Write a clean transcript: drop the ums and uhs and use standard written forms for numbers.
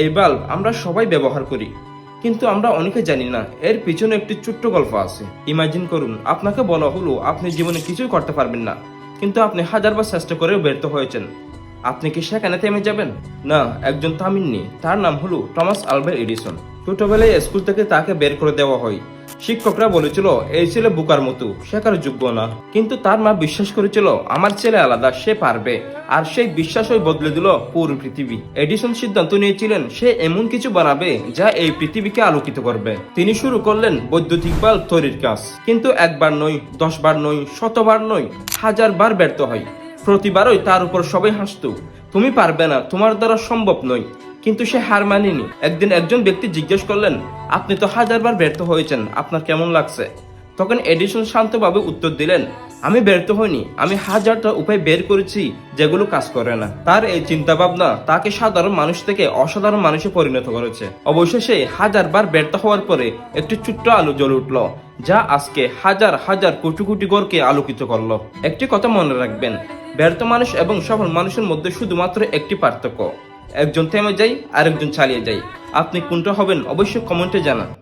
এই বাল্ব আমরা সবাই ব্যবহার করি, কিন্তু আমরা অনেকে জানি না এর পিছনে একটি ছোট্ট গল্প আছে। ইমাজিন করুন, আপনাকে বলা হলো আপনি জীবনে কিছুই করতে পারবেন না, কিন্তু আপনি হাজারবার চেষ্টা করেও ব্যর্থ হয়েছেন। আপনি কি সেখানে থেমে যাবেন? না, একজন তামিলনি, তার নাম হলো টমাস আলভা এডিসন। ছোটবেলায় স্কুল থেকে তাকে বের করে দেওয়া হয়। শিক্ষকরা বলেছিল এই ছেলে বোকার মতো, শেখার যোগ্য না। কিন্তু তার মা বিশ্বাস করেছিল আমার ছেলে আলাদা, সে পারবে। আর সেই বিশ্বাসই বদলে দিল পুরো পৃথিবী। এডিসন সিদ্ধান্ত নিয়েছিলেন সে এমন কিছু বানাবে যা এই পৃথিবীকে আলোকিত করবে। তিনি শুরু করলেন বৈদ্যুতিক বাল্ব তৈরির কাজ। কিন্তু একবার নয়, 10 বার নয়, 100 বার নয়, 1000 বার ব্যর্থ হয়। প্রতিবারই তার উপর সবাই হাসতো, তুমি পারবে না, তোমার দ্বারা সম্ভব নয়। কিন্তু সে হার মানেনি। একদিন একজন ব্যক্তি জিজ্ঞেস করলেন, আপনি তো 1000 বার ব্যর্থ হয়েছেন, আপনার কেমন লাগছে? তখন এডিসন শান্তভাবে উত্তর দিলেন, আমি ব্যর্থ হইনি, আমি 1000টা উপায় বের করেছি যেগুলো কাজ করে না। তার এই চিন্তা ভাবনা তাকে সাধারণ মানুষ থেকে অসাধারণ মানুষে পরিণত করেছে। অবশেষে 1000 বার ব্যর্থ হওয়ার পরে একটি ছোট্ট আলো জ্বলে উঠল, যা আজকে হাজার হাজার কোটি কোটি ঘরকে আলোকিত করলো। একটি কথা মনে রাখবেন, ব্যর্থ মানুষ এবং সফল মানুষের মধ্যে শুধুমাত্র একটি পার্থক্য, একজন থেমে যায় আর একজন চালিয়ে যায়। আপনি কোনটা হবেন অবশ্যই কমেন্টে জানান।